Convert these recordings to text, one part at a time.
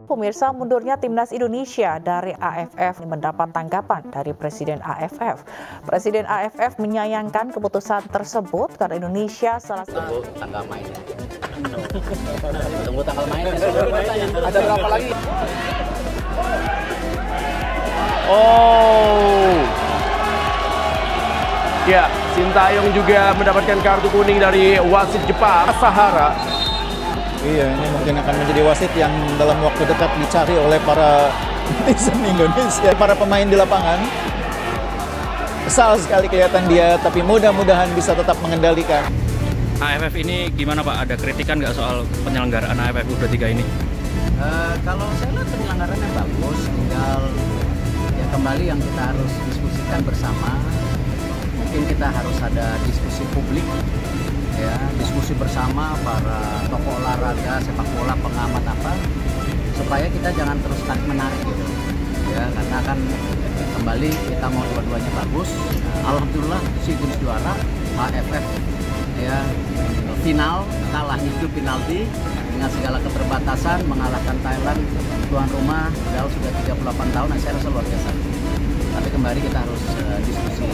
Pemirsa, mundurnya timnas Indonesia dari AFF mendapat tanggapan dari Presiden AFF. Presiden AFF menyayangkan keputusan tersebut karena Indonesia salah satu tanggal mainnya. Tunggu tanggal mainnya. Ada berapa lagi? Oh. Ya, Sintayong juga mendapatkan kartu kuning dari wasit Jepang, Sahara. Iya, ini mungkin akan menjadi wasit yang dalam waktu dekat dicari oleh para netizen Indonesia. Para pemain di lapangan, kesal sekali kelihatan dia, tapi mudah-mudahan bisa tetap mengendalikan. AFF ini gimana Pak? Ada kritikan nggak soal penyelenggaraan AFF U23 ini? Kalau saya lihat penyelenggaraannya bagus, tinggal ya kembali yang kita harus diskusikan bersama. Mungkin kita harus ada diskusi publik, ya, diskusi bersama para tokoh olahraga, sepak bola, pengamat apa, supaya kita jangan terus tarik menarik gitu, ya, karena kan kembali kita mau dua-duanya bagus. Alhamdulillah SEA Games juara, AFF ya final, kalah itu penalti dengan segala keterbatasan, mengalahkan Thailand tuan rumah, padahal sudah 38 tahun, saya rasa luar biasa. Tapi kembali kita harus diskusi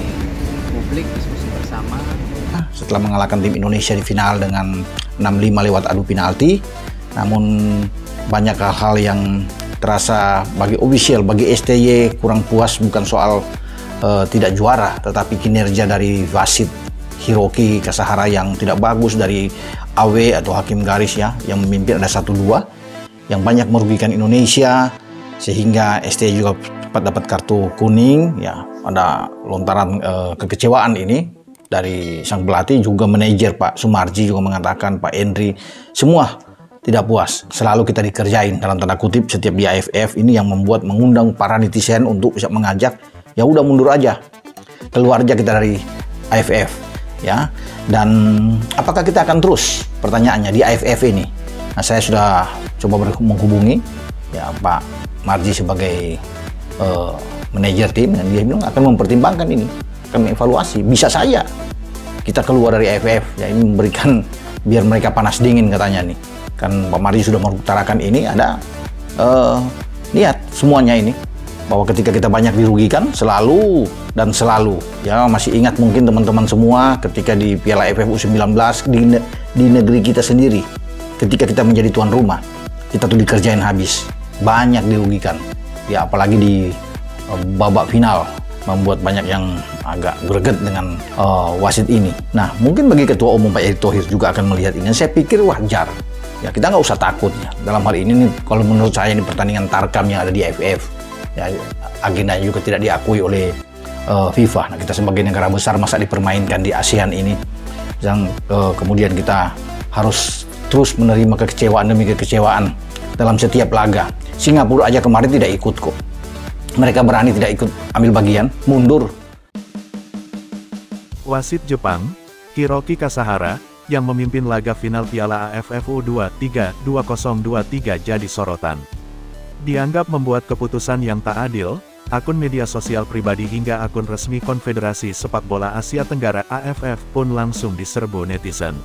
publik, diskusi bersama. Setelah mengalahkan tim Indonesia di final dengan 6-5 lewat adu penalti, namun banyak hal-hal yang terasa bagi official, bagi STY kurang puas, bukan soal tidak juara, tetapi kinerja dari wasit Hiroki Kasahara yang tidak bagus, dari AW atau hakim garis ya, yang memimpin ada 1-2 yang banyak merugikan Indonesia, sehingga STY juga cepat dapat kartu kuning. Ya, ada lontaran kekecewaan ini dari sang pelatih, juga manajer Pak Sumarji juga mengatakan, Pak Henry, semua tidak puas. Selalu kita dikerjain dalam tanda kutip setiap di AFF ini, yang membuat mengundang para netizen untuk bisa mengajak, ya udah mundur aja, keluar aja kita dari AFF ya. Dan apakah kita akan terus, pertanyaannya, di AFF ini? Nah, saya sudah coba menghubungi ya Pak Marji sebagai manajer tim, dan dia bilang akan mempertimbangkan ini, akan mengevaluasi. Bisa saja kita keluar dari AFF ya, ini memberikan biar mereka panas dingin katanya nih. Kan Pak Marji sudah mengutarakan ini, ada lihat semuanya ini, bahwa ketika kita banyak dirugikan selalu dan selalu ya, masih ingat mungkin teman-teman semua ketika di Piala AFF U19 di negeri kita sendiri, ketika kita menjadi tuan rumah, kita tuh dikerjain habis, banyak dirugikan ya, apalagi di babak final membuat banyak yang agak greget dengan wasit ini. Nah, mungkin bagi Ketua Umum Pak Erick Thohir juga akan melihat ini. Saya pikir wajar ya, kita nggak usah takut ya dalam hal ini nih. Kalau menurut saya ini pertandingan Tarkam yang ada di AFF ya, agendanya juga tidak diakui oleh FIFA. Nah, kita sebagai negara besar masa dipermainkan di ASEAN ini, yang kemudian kita harus terus menerima kekecewaan demi kekecewaan dalam setiap laga. Singapura aja kemarin tidak ikut kok. Mereka berani tidak ikut ambil bagian, mundur. Wasit Jepang, Hiroki Kasahara, yang memimpin laga final Piala AFF U23 2023 jadi sorotan. Dianggap membuat keputusan yang tak adil, akun media sosial pribadi hingga akun resmi Konfederasi Sepak Bola Asia Tenggara AFF pun langsung diserbu netizen.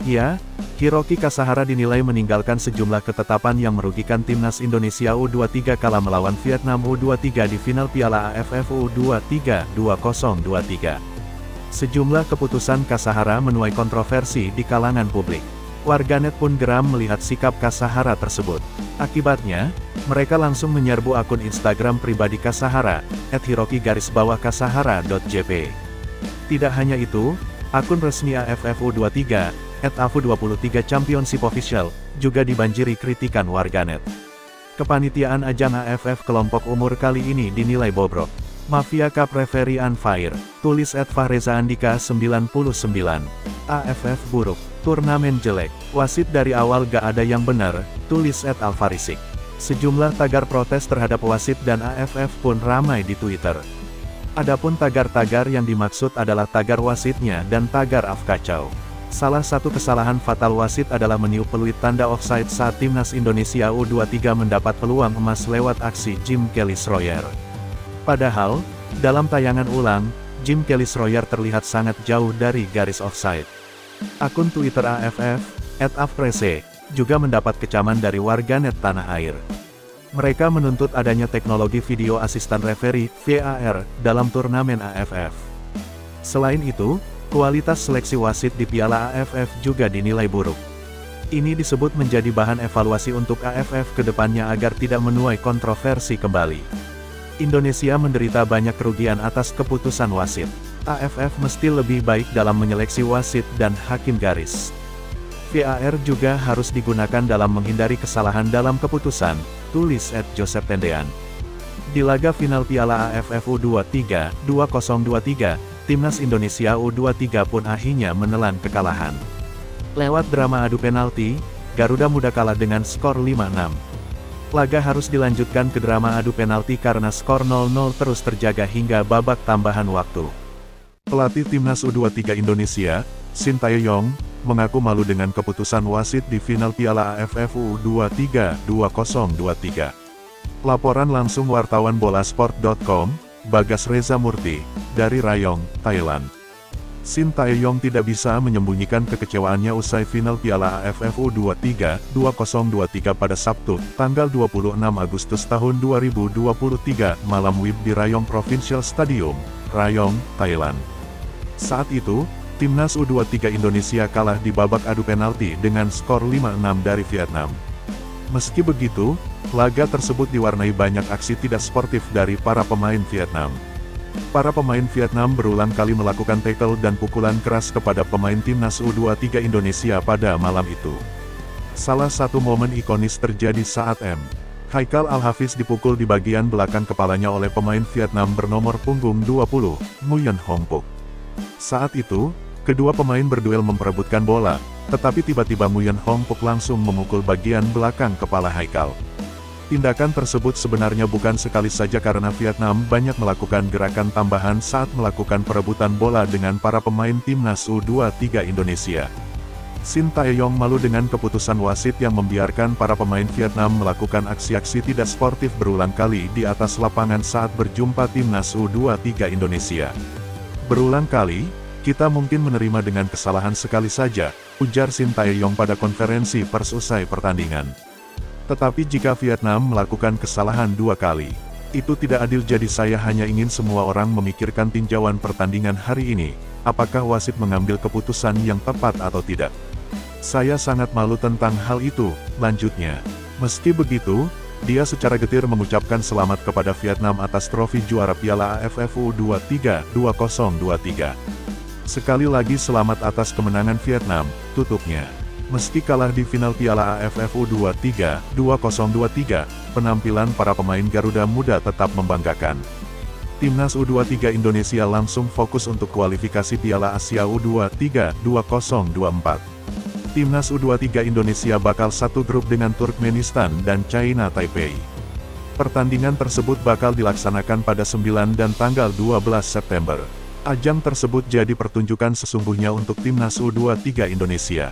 Ya, Hiroki Kasahara dinilai meninggalkan sejumlah ketetapan yang merugikan timnas Indonesia U23 kala melawan Vietnam U23 di final Piala AFF U23 2023. Sejumlah keputusan Kasahara menuai kontroversi di kalangan publik. Warganet pun geram melihat sikap Kasahara tersebut. Akibatnya, mereka langsung menyerbu akun Instagram pribadi Kasahara, @hiroki_kasahara.jp. Tidak hanya itu, akun resmi AFF U23, @AFU23 Championship Official, juga dibanjiri kritikan warganet. Kepanitiaan ajang AFF kelompok umur kali ini dinilai bobrok. Mafia Cup Referee Unfair, tulis @Fahreza Andika 99. AFF buruk, turnamen jelek, wasit dari awal gak ada yang benar, tulis @Alfarisik. Sejumlah tagar protes terhadap wasit dan AFF pun ramai di Twitter. Adapun tagar-tagar yang dimaksud adalah tagar wasitnya dan tagar afkacau. Salah satu kesalahan fatal wasit adalah meniup peluit tanda offside saat timnas Indonesia U23 mendapat peluang emas lewat aksi Jim Kelly-Schroyer. Padahal, dalam tayangan ulang, Jim Kelly-Schroyer terlihat sangat jauh dari garis offside. Akun Twitter AFF, @afprese, juga mendapat kecaman dari warganet tanah air. Mereka menuntut adanya teknologi video asisten referee (VAR) dalam turnamen AFF. Selain itu, kualitas seleksi wasit di Piala AFF juga dinilai buruk. Ini disebut menjadi bahan evaluasi untuk AFF ke depannya agar tidak menuai kontroversi kembali. Indonesia menderita banyak kerugian atas keputusan wasit. AFF mesti lebih baik dalam menyeleksi wasit dan hakim garis. VAR juga harus digunakan dalam menghindari kesalahan dalam keputusan, tulis @Joseph Tendean. Di laga final Piala AFF U23, 2023, Timnas Indonesia U23 pun akhirnya menelan kekalahan. Lewat drama adu penalti, Garuda Muda kalah dengan skor 5-6. Laga harus dilanjutkan ke drama adu penalti karena skor 0-0 terus terjaga hingga babak tambahan waktu. Pelatih Timnas U23 Indonesia, Sintayong, mengaku malu dengan keputusan wasit di final Piala AFF U23 2023. Laporan langsung wartawan bolasport.com, Bagas Reza Murti, dari Rayong, Thailand. Sintayong tidak bisa menyembunyikan kekecewaannya usai final Piala AFF U23 2023 pada Sabtu, tanggal 26 Agustus tahun 2023, malam WIB di Rayong Provincial Stadium, Rayong, Thailand. Saat itu, Timnas U23 Indonesia kalah di babak adu penalti dengan skor 5-6 dari Vietnam. Meski begitu, laga tersebut diwarnai banyak aksi tidak sportif dari para pemain Vietnam. Para pemain Vietnam berulang kali melakukan tackle dan pukulan keras kepada pemain Timnas U23 Indonesia pada malam itu. Salah satu momen ikonis terjadi saat Haikal Al-Hafiz dipukul di bagian belakang kepalanya oleh pemain Vietnam bernomor punggung 20, Nguyen Hong Phuc. Saat itu, kedua pemain berduel memperebutkan bola, tetapi tiba-tiba Nguyen Hong Phuc langsung memukul bagian belakang kepala Haikal. Tindakan tersebut sebenarnya bukan sekali saja karena Vietnam banyak melakukan gerakan tambahan saat melakukan perebutan bola dengan para pemain Timnas U23 Indonesia. Sintayong malu dengan keputusan wasit yang membiarkan para pemain Vietnam melakukan aksi-aksi tidak sportif berulang kali di atas lapangan saat berjumpa Timnas U23 Indonesia. Berulang kali, kita mungkin menerima dengan kesalahan sekali saja, ujar Sintayong pada konferensi pers usai pertandingan. Tetapi jika Vietnam melakukan kesalahan 2 kali, itu tidak adil, jadi saya hanya ingin semua orang memikirkan tinjauan pertandingan hari ini, apakah wasit mengambil keputusan yang tepat atau tidak. Saya sangat malu tentang hal itu, lanjutnya. Meski begitu, dia secara getir mengucapkan selamat kepada Vietnam atas trofi juara Piala AFF U23 2023. Sekali lagi selamat atas kemenangan Vietnam, tutupnya. Meski kalah di final Piala AFF U23 2023, penampilan para pemain Garuda Muda tetap membanggakan. Timnas U23 Indonesia langsung fokus untuk kualifikasi Piala Asia U23 2024. Timnas U23 Indonesia bakal satu grup dengan Turkmenistan dan China Taipei. Pertandingan tersebut bakal dilaksanakan pada 9 dan tanggal 12 September. Ajang tersebut jadi pertunjukan sesungguhnya untuk Timnas U23 Indonesia.